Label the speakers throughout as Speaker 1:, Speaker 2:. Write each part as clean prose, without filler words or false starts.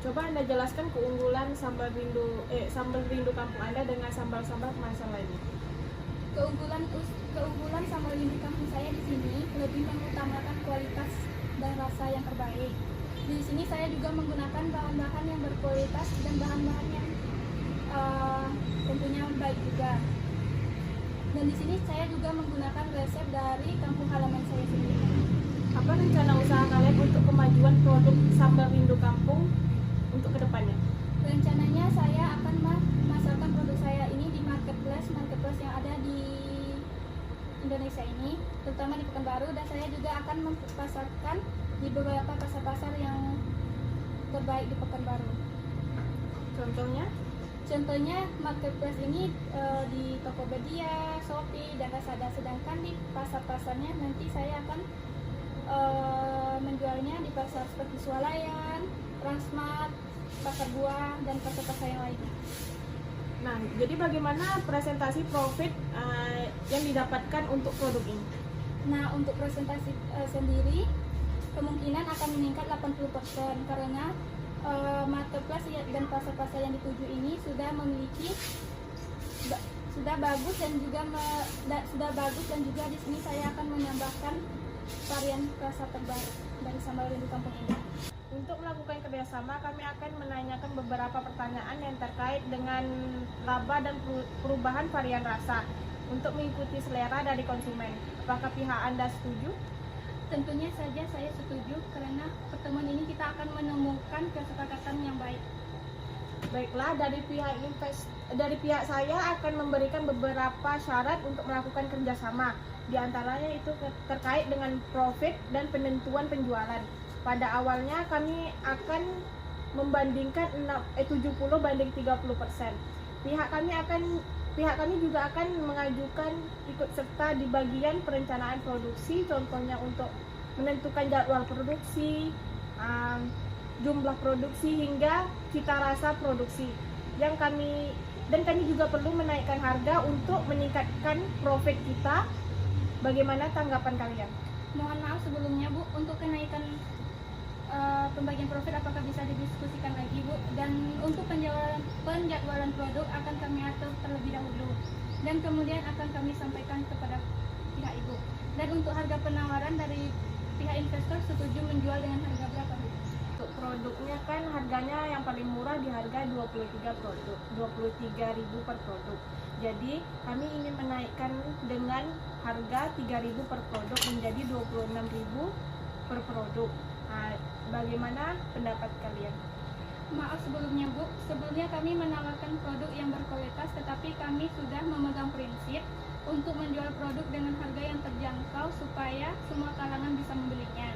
Speaker 1: Coba Anda jelaskan keunggulan sambal rindu kampung Anda dengan sambal-sambal kemasan lainnya.
Speaker 2: Keunggulan sambal rindu kampung saya di sini lebih mengutamakan kualitas dan rasa yang terbaik. Di sini saya juga menggunakan bahan-bahan yang berkualitas dan bahan-bahan yang tentunya baik juga. Dan di sini saya juga menggunakan resep dari kampung halaman saya sendiri.
Speaker 1: Apa rencana usaha kalian untuk kemajuan produk sambal rindu kampung untuk kedepannya?
Speaker 2: Rencananya saya akan memasarkan produk saya ini di marketplace yang ada di Indonesia ini, terutama di Pekanbaru, dan saya juga akan mempasarkan di beberapa pasar-pasar yang terbaik di Pekanbaru. Contohnya marketplace ini di Tokopedia, Shopee, dan Lazada. Sedangkan di pasar-pasarnya nanti saya akan menjualnya di pasar seperti Swalayan, Transmart, Pasar Buah, dan pasar-pasar yang lainnya.
Speaker 1: Nah, jadi bagaimana presentasi profit yang didapatkan untuk produk ini?
Speaker 2: Nah, untuk presentasi sendiri kemungkinan akan meningkat 80% karena marketplace dan pasar-pasar yang dituju ini sudah bagus dan juga di sini saya akan menambahkan varian rasa terbaru dari sambal rindu kampung ini.
Speaker 1: Untuk melakukan kerjasama, kami akan menanyakan beberapa pertanyaan yang terkait dengan laba dan perubahan varian rasa untuk mengikuti selera dari konsumen. Apakah pihak Anda setuju?
Speaker 2: Tentunya saja saya setuju karena pertemuan ini kita akan menemukan kesepakatan yang baik.
Speaker 1: Baiklah, dari pihak saya akan memberikan beberapa syarat untuk melakukan kerjasama. Di antaranya itu terkait dengan profit dan penentuan penjualan. Pada awalnya kami akan membandingkan 70 banding 30%. Pihak kami juga akan mengajukan ikut serta di bagian perencanaan produksi, contohnya untuk menentukan jadwal produksi, jumlah produksi hingga cita rasa produksi. Kami juga perlu menaikkan harga untuk meningkatkan profit kita. Bagaimana tanggapan kalian?
Speaker 2: Mohon maaf sebelumnya Bu, untuk kenaikan pembagian profit apakah bisa didiskusikan lagi Bu, dan untuk penjadwalan produk akan kami atur terlebih dahulu dan kemudian akan kami sampaikan kepada pihak Ibu. Dan untuk harga penawaran dari pihak investor setuju menjual dengan harga berapa Bu?
Speaker 1: Untuk produknya kan harganya yang paling murah di harga 23.000 per produk. Jadi kami ingin menaikkan dengan harga 3.000 per produk menjadi 26.000 per produk. Bagaimana pendapat kalian?
Speaker 2: Maaf sebelumnya Bu, sebelumnya kami menawarkan produk yang berkualitas, tetapi kami sudah memegang prinsip untuk menjual produk dengan harga yang terjangkau supaya semua kalangan bisa membelinya.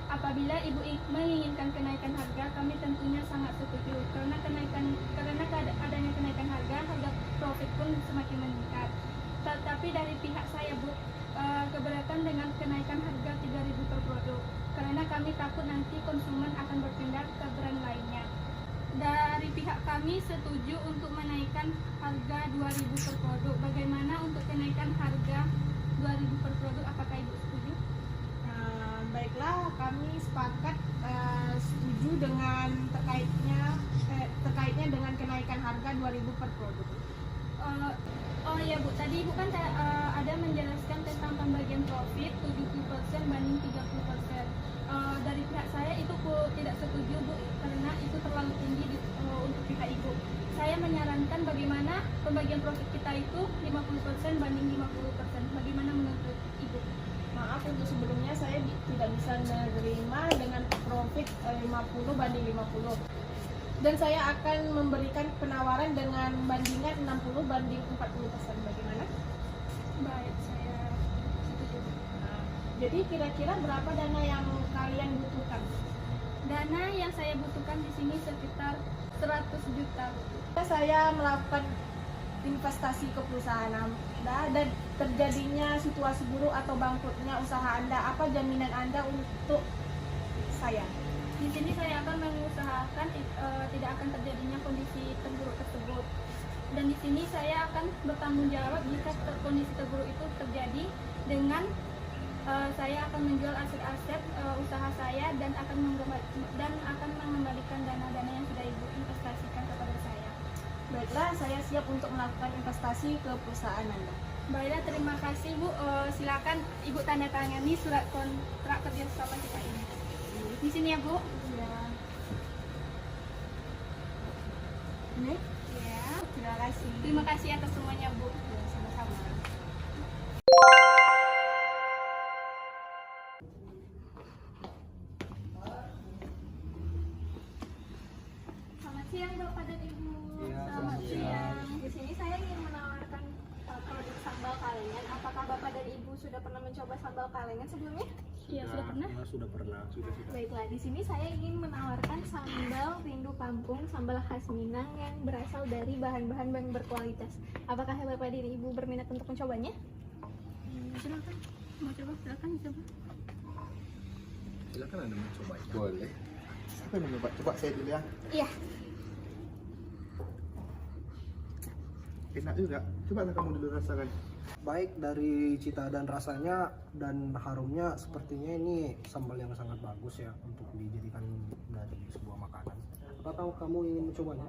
Speaker 2: Apabila Ibu menginginkan kenaikan harga, kami tentunya sangat setuju karena adanya kenaikan harga profit pun semakin meningkat. Tetapi dari pihak saya Bu, keberatan dengan kenaikan harga 3.000 per produk karena kami takut nanti konsumen akan berpindah ke brand lainnya. Dari pihak kami setuju untuk menaikkan harga 2.000 per produk. Bagaimana untuk kenaikan harga 2.000 per produk? Apakah Ibu setuju?
Speaker 1: Baiklah, kami sepakat setuju dengan terkaitnya dengan kenaikan harga 2.000 per produk.
Speaker 2: Oh ya Bu, tadi Ibu kan ada menjelaskan tentang pembagian profit 70% banding 30%. Dari pihak saya itu tidak setuju Bu, karena itu terlalu tinggi untuk pihak Ibu. Saya menyarankan bagaimana pembagian profit kita itu 50% banding 50%. Bagaimana menurut Ibu?
Speaker 1: Maaf untuk sebelumnya saya tidak bisa menerima dengan profit 50 banding 50. Dan saya akan memberikan penawaran dengan bandingan 60 banding 40%. Bagaimana?
Speaker 2: Baik, saya setuju.
Speaker 1: Jadi kira-kira berapa dana yang kalian butuhkan?
Speaker 2: Dana yang saya butuhkan di sini sekitar 100 juta.
Speaker 1: Saya melakukan investasi ke perusahaan Anda dan terjadinya situasi buruk atau bangkrutnya usaha Anda, apa jaminan Anda untuk saya?
Speaker 2: Di sini saya akan mengusahakan tidak akan terjadinya kondisi terburuk tersebut. Dan di sini saya akan bertanggung jawab jika kondisi terburuk itu terjadi dengan saya akan menjual aset-aset usaha saya dan akan mengembalikan dana-dana yang sudah
Speaker 1: Baiklah, saya siap untuk melakukan investasi ke perusahaan Anda.
Speaker 2: Baiklah, terima kasih Bu. Silakan Ibu tanda tangani surat kontrak kerjasama kita ini. Di sini ya Bu.
Speaker 1: Ya. Ini?
Speaker 2: Ya.
Speaker 1: Terima kasih.
Speaker 2: Terima kasih atas semuanya Bu.
Speaker 1: Ya, sama-sama.
Speaker 2: Selamat siang Bapak dan Ibu.
Speaker 3: Iya,
Speaker 2: Selamat
Speaker 3: selamat
Speaker 2: siang. Di sini saya ingin menawarkan produk sambal kalengan. Apakah Bapak dan Ibu sudah pernah mencoba sambal kalengan sebelumnya? Iya, sudah pernah.
Speaker 3: Ya, sudah pernah. Sudah.
Speaker 2: Baiklah, di sini saya ingin menawarkan sambal rindu kampung, sambal khas Minang yang berasal dari bahan-bahan yang berkualitas. Apakah Bapak dan Ibu berminat untuk mencobanya? Silakan. Mau coba? Silakan coba.
Speaker 3: Silakan Anda mencoba. Boleh. Siapa yang mencoba? Coba saya dulu ya.
Speaker 2: Iya.
Speaker 3: Enak juga. Coba kamu dulu rasakan.
Speaker 4: Baik dari cita dan rasanya dan harumnya, sepertinya ini sambal yang sangat bagus ya untuk dijadikan dari sebuah makanan. Apakah kamu ingin mencobanya?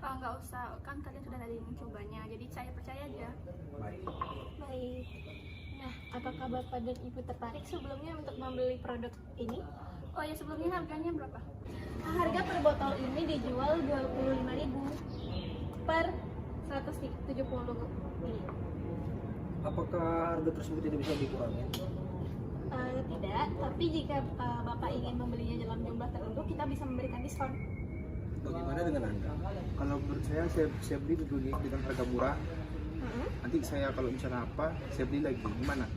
Speaker 2: Nggak usah, kan kalian sudah tadi mencobanya, jadi saya percaya aja.
Speaker 4: Baik.
Speaker 2: Baik. Nah, apakah Bapak dan Ibu tertarik sebelumnya untuk membeli produk ini? Oh ya, sebelumnya harganya berapa? Harga per botol ini dijual 25.000 per 170 ml.
Speaker 4: Apakah harga tersebut tidak bisa dikurangi?
Speaker 2: Tidak, tapi jika Bapak ingin membelinya dalam jumlah tertentu, kita bisa memberikan diskon.
Speaker 3: Bagaimana dengan Anda? Kalau menurut saya beli dulu nih dengan harga murah. Nanti saya kalau misalnya apa, saya beli lagi. Gimana?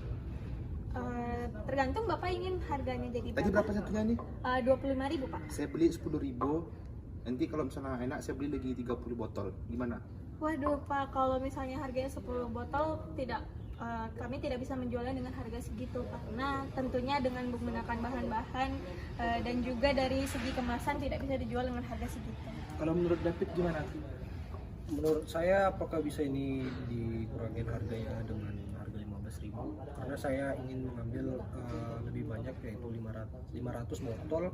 Speaker 2: Tergantung Bapak ingin harganya jadi
Speaker 3: Tadi berapa satunya nih?
Speaker 2: 25.000 Pak.
Speaker 3: Saya beli 10.000. Nanti kalau misalnya enak, saya beli lagi 30 botol. Gimana?
Speaker 2: Waduh Pak, kalau misalnya harganya 10 botol kami tidak bisa menjualnya dengan harga segitu karena tentunya dengan menggunakan bahan-bahan dan juga dari segi kemasan tidak bisa dijual dengan harga segitu.
Speaker 3: Kalau menurut David gimana?
Speaker 4: Menurut saya apakah bisa ini dikurangi harganya dengan harga 15.000? Karena saya ingin mengambil lebih banyak, yaitu 500 botol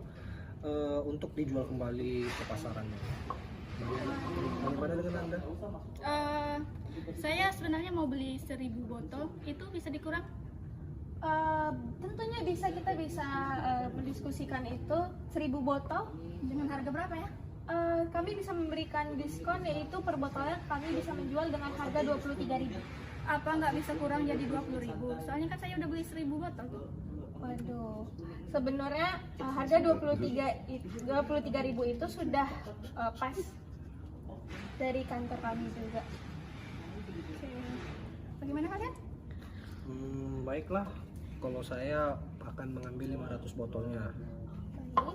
Speaker 4: untuk dijual kembali ke pasarannya. Bagaimana dengan Anda?
Speaker 2: Saya sebenarnya mau beli 1.000 botol, itu bisa dikurang? Tentunya bisa, kita bisa mendiskusikan itu 1.000 botol. Dengan harga berapa ya? Kami bisa memberikan diskon, yaitu per botolnya kami bisa menjual dengan harga 23.000. Apa nggak bisa kurang jadi 20.000? Soalnya kan saya udah beli 1.000 botol. Waduh, sebenarnya harga 23.000 itu sudah pas dari kantor kami juga. Bagaimana kalian?
Speaker 4: Baiklah, kalau saya akan mengambil 500 botolnya.
Speaker 2: Baik.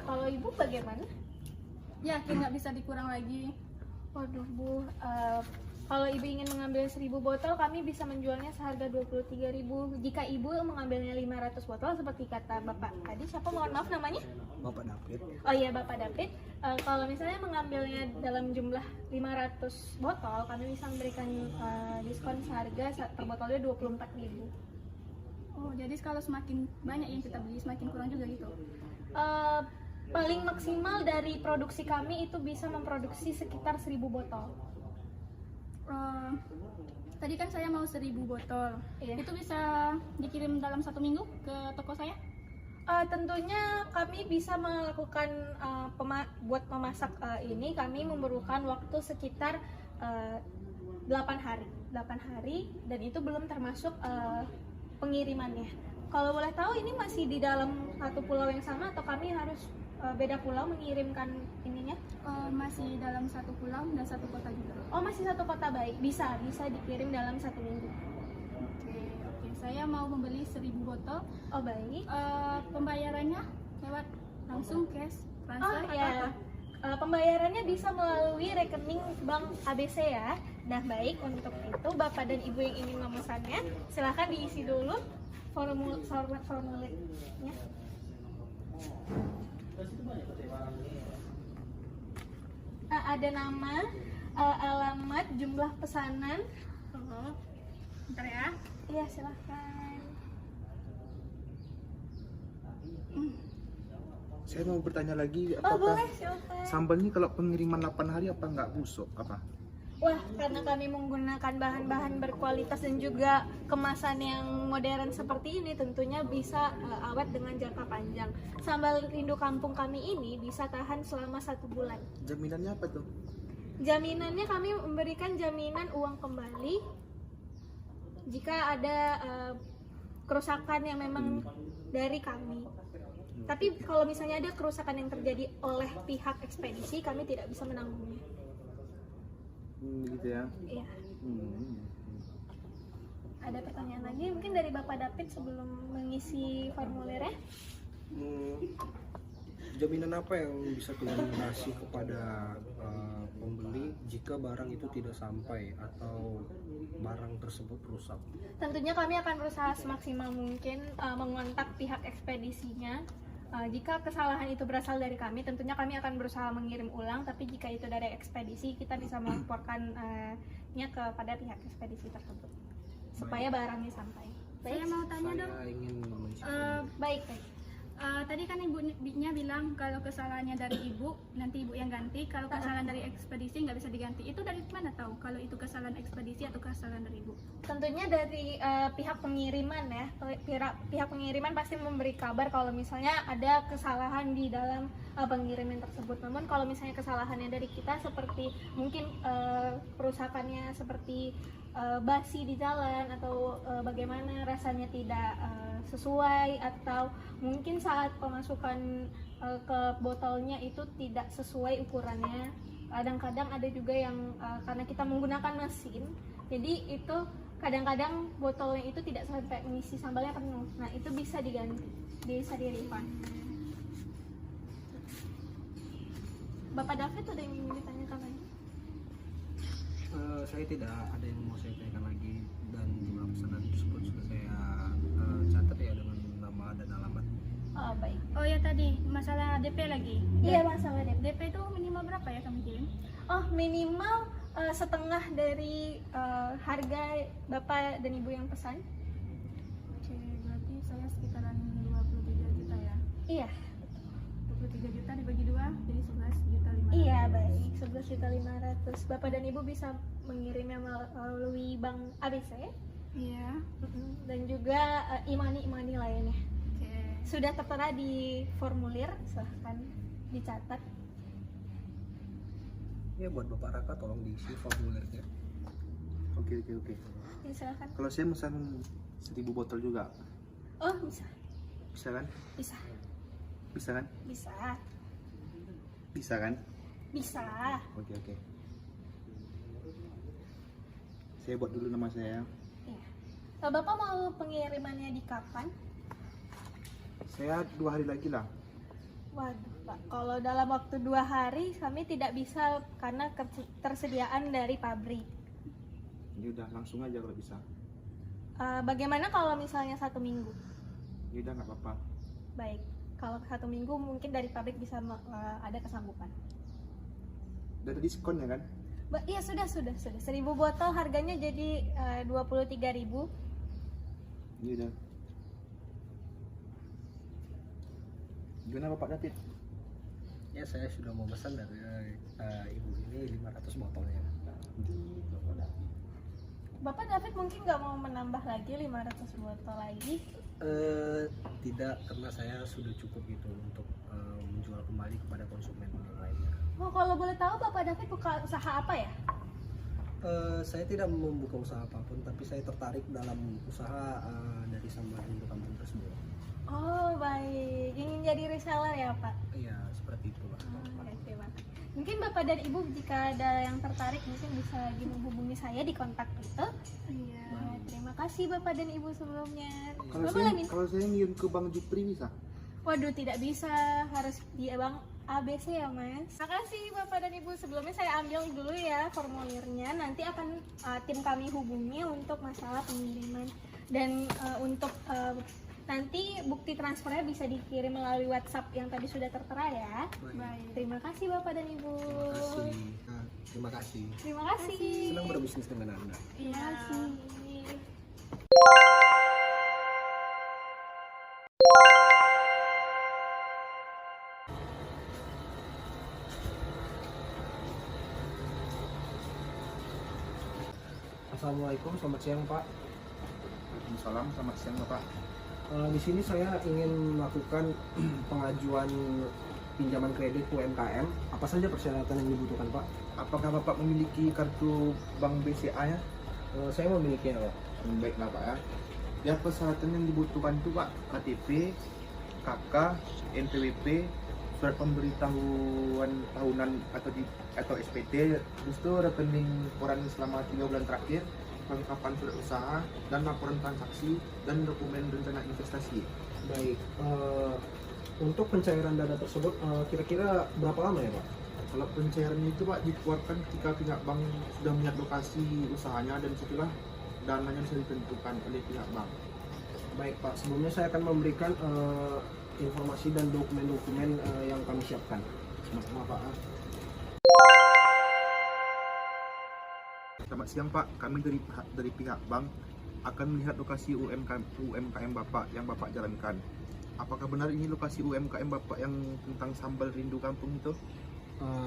Speaker 2: Kalau ibu bagaimana? Yakin nggak bisa dikurang lagi? Waduh Bu, kalau ibu ingin mengambil 1.000 botol, kami bisa menjualnya seharga 23.000. Jika ibu mengambilnya 500 botol seperti kata Bapak tadi, siapa mohon maaf namanya?
Speaker 4: Bapak David.
Speaker 2: Oh iya Bapak David, kalau misalnya mengambilnya dalam jumlah 500 botol, kami bisa memberikan diskon seharga per botolnya 24.000. Oh, jadi kalau semakin banyak yang kita beli, semakin kurang juga gitu? Paling maksimal dari produksi kami itu bisa memproduksi sekitar 1.000 botol. Tadi kan saya mau 1.000 botol. Iya. Itu bisa dikirim dalam 1 minggu ke toko saya? Tentunya kami bisa melakukan buat memasak ini kami memerlukan waktu sekitar 8 hari dan itu belum termasuk pengirimannya. Kalau boleh tahu ini masih di dalam satu pulau yang sama atau kami harus beda pulau mengirimkan ininya? Masih dalam satu pulau dan satu kota juga. Oh, masih satu kota, baik. Bisa dikirim dalam 1 minggu. Oke, saya mau membeli 1.000 botol. Oh, baik. Pembayarannya lewat langsung cash, transfer atau apa? Pembayarannya bisa melalui rekening bank ABC ya. Nah, baik, untuk itu Bapak dan Ibu yang ingin memesannya, silahkan diisi dulu formulirnya. Ada nama, alamat, jumlah pesanan. Bentar ya. Iya, silahkan.
Speaker 3: Saya mau bertanya lagi,
Speaker 1: Oh
Speaker 3: apakah
Speaker 1: boleh, silakan.
Speaker 3: sambal ini kalau pengiriman 8 hari apa nggak busuk? Apa?
Speaker 1: Wah, karena kami menggunakan bahan-bahan berkualitas dan juga kemasan yang modern seperti ini, tentunya bisa awet dengan jangka panjang. Sambal rindu kampung kami ini bisa tahan selama 1 bulan.
Speaker 3: Jaminannya apa tuh?
Speaker 1: Jaminannya kami memberikan jaminan uang kembali jika ada kerusakan yang memang dari kami. Tapi kalau misalnya ada kerusakan yang terjadi oleh pihak ekspedisi, kami tidak bisa menanggungnya.
Speaker 3: Gitu ya.
Speaker 1: Iya.
Speaker 3: Hmm.
Speaker 1: Ada pertanyaan lagi mungkin dari Bapak David sebelum mengisi formulirnya?
Speaker 4: Jaminan apa yang bisa kalian kasih kepada pembeli jika barang itu tidak sampai atau barang tersebut rusak?
Speaker 1: Tentunya kami akan berusaha semaksimal mungkin mengontak pihak ekspedisinya. Jika kesalahan itu berasal dari kami, tentunya kami akan berusaha mengirim ulang. Tapi jika itu dari ekspedisi, kita bisa melaporkannya kepada pihak ekspedisi tersebut supaya barangnya sampai.
Speaker 2: Saya mau tanya dong.
Speaker 4: Saya ingin mention.
Speaker 1: Baik.
Speaker 2: Tadi kan ibunya bilang kalau kesalahannya dari ibu, nanti ibu yang ganti. Kalau kesalahan dari ekspedisi nggak bisa diganti. Itu dari mana tahu kalau itu kesalahan ekspedisi atau kesalahan dari ibu?
Speaker 1: Tentunya dari pihak pengiriman ya. Pihak pengiriman pasti memberi kabar kalau misalnya ada kesalahan di dalam pengiriman tersebut. Namun kalau misalnya kesalahannya dari kita seperti mungkin kerusakannya seperti basi di jalan atau bagaimana rasanya tidak sesuai, atau mungkin saat pemasukan ke botolnya itu tidak sesuai ukurannya. Kadang-kadang ada juga yang karena kita menggunakan mesin, jadi itu kadang-kadang botolnya itu tidak sampai mengisi sambalnya penuh. Nah, itu bisa diganti, bisa di-refund. Bapak David ada yang ingin ditanyakan lagi?
Speaker 4: Saya tidak ada yang mau saya tanyakan lagi, dan jumlah pesanan tersebut sudah saya catat ya dengan nama dan alamat.
Speaker 1: Oh, baik.
Speaker 2: Oh ya, tadi masalah DP lagi.
Speaker 1: Iya, masalah deh.
Speaker 2: DP itu minimal berapa ya kami kirim?
Speaker 1: Oh, minimal setengah dari harga Bapak dan Ibu yang pesan.
Speaker 2: Oke, berarti saya sekitaran 23 juta ya.
Speaker 1: Iya.
Speaker 2: 23 juta dibagi 2 jadi 11.500.000.
Speaker 1: Iya, baik. 11.500.000. Bapak dan Ibu bisa mengirimnya melalui bank ABC
Speaker 2: Iya.
Speaker 1: dan juga imani-imani lainnya.
Speaker 2: Oke.
Speaker 1: Sudah tertera di formulir, silahkan dicatat.
Speaker 4: Ya, buat Bapak Raka tolong diisi formulirnya.
Speaker 3: Oke.
Speaker 1: Ya, silahkan.
Speaker 3: Kalau saya pesan 1000 botol juga,
Speaker 1: Oh, bisa.
Speaker 3: bisa kan?
Speaker 1: Bisa.
Speaker 3: Bisa kan?
Speaker 1: Bisa.
Speaker 3: Bisa kan?
Speaker 1: Bisa.
Speaker 3: Oke. Saya buat dulu nama saya.
Speaker 1: Iya. Bapak mau pengirimannya di kapan?
Speaker 3: Saya 2 hari lagi lah.
Speaker 1: Waduh, Pak. Kalau dalam waktu 2 hari kami tidak bisa karena ketersediaan dari pabrik.
Speaker 3: Ini udah langsung aja kalau bisa.
Speaker 1: Bagaimana kalau misalnya 1 minggu?
Speaker 3: Ini udah nggak apa-apa.
Speaker 1: Baik. Kalau 1 minggu mungkin dari pabrik bisa ada kesanggupan.
Speaker 3: Udah ada diskon ya kan?
Speaker 1: Iya, sudah. 1000 botol harganya jadi 23.000.
Speaker 3: Ini udah. Gimana Bapak David?
Speaker 4: Ya, saya sudah mau pesan dari ibu ini 500 botolnya.
Speaker 1: Bapak David mungkin nggak mau menambah lagi 500 botol lagi?
Speaker 4: Tidak, karena saya sudah cukup gitu untuk menjual kembali kepada konsumen yang lainnya.
Speaker 1: Oh, kalau boleh tahu Bapak David buka usaha apa ya?
Speaker 4: Saya tidak membuka usaha apapun, tapi saya tertarik dalam usaha dari sambal rindu kampung tersebut.
Speaker 1: Oh, baik. Ingin jadi reseller ya, Pak?
Speaker 4: Iya, seperti itu Pak.
Speaker 1: Oke, Pak. Mungkin Bapak dan Ibu jika ada yang tertarik mungkin bisa lagi menghubungi saya di kontak itu.
Speaker 2: Iya.
Speaker 1: Nah, terima kasih Bapak dan Ibu sebelumnya.
Speaker 3: Kalau
Speaker 1: Bapak
Speaker 3: saya,
Speaker 1: lagi?
Speaker 3: kalau saya ngirim ke Bang Jupri bisa?
Speaker 1: Waduh, tidak bisa. Harus di Bang ABC ya, Mas. Makasih Bapak dan Ibu. Sebelumnya saya ambil dulu ya formulirnya. Nanti akan tim kami hubungi untuk masalah pengiriman. Dan untuk nanti bukti transfernya bisa dikirim melalui WhatsApp yang tadi sudah tertera ya.
Speaker 2: Baik.
Speaker 1: Terima kasih Bapak dan Ibu.
Speaker 4: Terima kasih.
Speaker 1: Terima kasih.
Speaker 4: Senang berbisnis dengan Anda.
Speaker 1: Terima
Speaker 2: Iya.
Speaker 1: kasih.
Speaker 4: Assalamualaikum, selamat siang Pak.
Speaker 3: Waalaikumsalam, selamat siang Bapak.
Speaker 4: Di sini saya ingin melakukan pengajuan pinjaman kredit UMKM. Apa saja persyaratan yang dibutuhkan Pak?
Speaker 3: Apakah Bapak memiliki kartu Bank BCA ya?
Speaker 4: Saya memilikinya Pak.
Speaker 3: Baiklah Pak ya. Ya, persyaratan yang dibutuhkan itu Pak, KTP, KK, NPWP, surat pemberitahuan tahunan atau SPT, terus itu rekening koran selama 3 bulan terakhir, kelengkapan surat usaha dan laporan transaksi dan dokumen rencana investasi.
Speaker 4: Baik, untuk pencairan dana tersebut kira-kira berapa lama ya Pak?
Speaker 3: Kalau pencairan itu Pak dikeluarkan ketika pihak bank sudah melihat lokasi usahanya dan setelah dananya bisa ditentukan oleh pihak bank.
Speaker 4: Baik Pak, sebelumnya saya akan memberikan informasi dan dokumen-dokumen yang kami siapkan. Sama-sama Pak.
Speaker 3: Selamat siang Pak, kami dari pihak bank akan melihat lokasi UMKM Bapak yang Bapak jalankan. Apakah benar ini lokasi UMKM Bapak yang tentang sambal rindu kampung itu?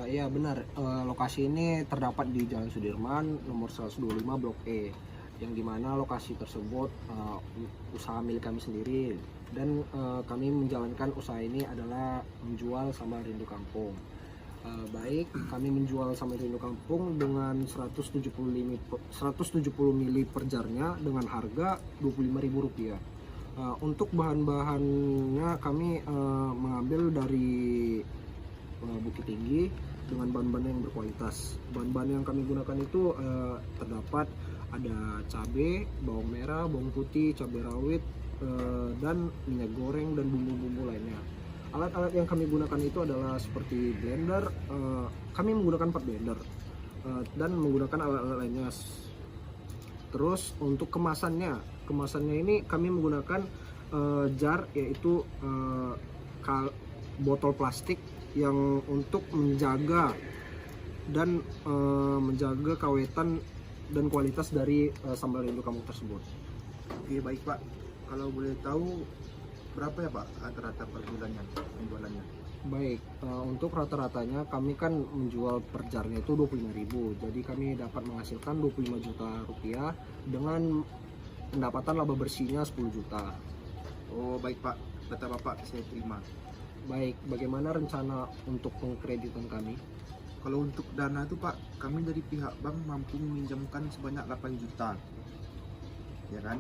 Speaker 4: Iya benar, lokasi ini terdapat di Jalan Sudirman nomor 125 Blok E, yang dimana lokasi tersebut usaha milik kami sendiri, dan kami menjalankan usaha ini adalah menjual sambal rindu kampung. Baik, kami menjual sambal rindu kampung dengan 170 mili per jarnya dengan harga Rp25.000. Untuk bahan-bahannya kami mengambil dari Bukit Tinggi dengan bahan-bahan yang berkualitas. Bahan-bahan yang kami gunakan itu terdapat ada cabai, bawang merah, bawang putih, cabai rawit, dan minyak goreng dan bumbu-bumbu lainnya. Alat-alat yang kami gunakan itu adalah seperti blender, kami menggunakan 4 blender, dan menggunakan alat-alat lainnya. Terus untuk kemasannya ini kami menggunakan jar, yaitu botol plastik yang untuk menjaga dan menjaga kawetan dan kualitas dari sambal rindu kampung tersebut.
Speaker 3: Oke baik Pak, kalau boleh tahu berapa ya Pak rata-rata per bulannya penjualannya?
Speaker 4: Baik, untuk rata-ratanya kami kan menjual per jarnya itu Rp25.000, jadi kami dapat menghasilkan Rp25 juta dengan pendapatan laba bersihnya 10 juta.
Speaker 3: Oh baik Pak, data Bapak saya terima.
Speaker 4: Baik, bagaimana rencana untuk pengkreditan kami?
Speaker 3: Kalau untuk dana itu Pak, kami dari pihak bank mampu meminjamkan sebanyak 8 juta, ya kan?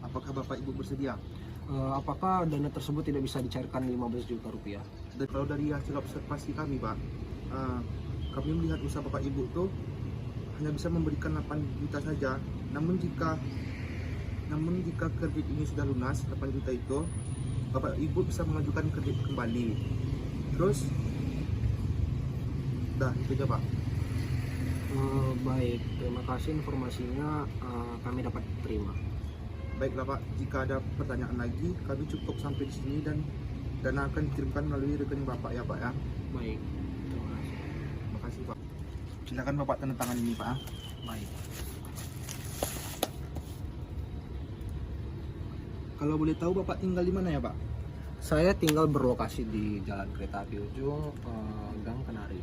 Speaker 3: Apakah Bapak Ibu bersedia?
Speaker 4: Apakah dana tersebut tidak bisa dicairkan Rp15 juta?
Speaker 3: Dan kalau dari hasil observasi kami Pak, kami melihat usaha Bapak Ibu tuh hanya bisa memberikan 8 juta saja. Namun jika kredit ini sudah lunas 8 juta itu, Bapak Ibu bisa mengajukan kredit kembali. Terus itu aja Pak.
Speaker 4: Baik, terima kasih informasinya, kami dapat terima.
Speaker 3: Baiklah Pak, jika ada pertanyaan lagi kami cukup sampai di sini dan dana akan dikirimkan melalui rekening Bapak ya Pak ya.
Speaker 4: Baik, terima kasih.
Speaker 3: Terima kasih Pak. Silakan Bapak tanda tangan ini Pak.
Speaker 4: Baik.
Speaker 3: Kalau boleh tahu Bapak tinggal di mana ya Pak?
Speaker 4: Saya tinggal berlokasi di Jalan Kereta Api Ujung, Gang Kenari.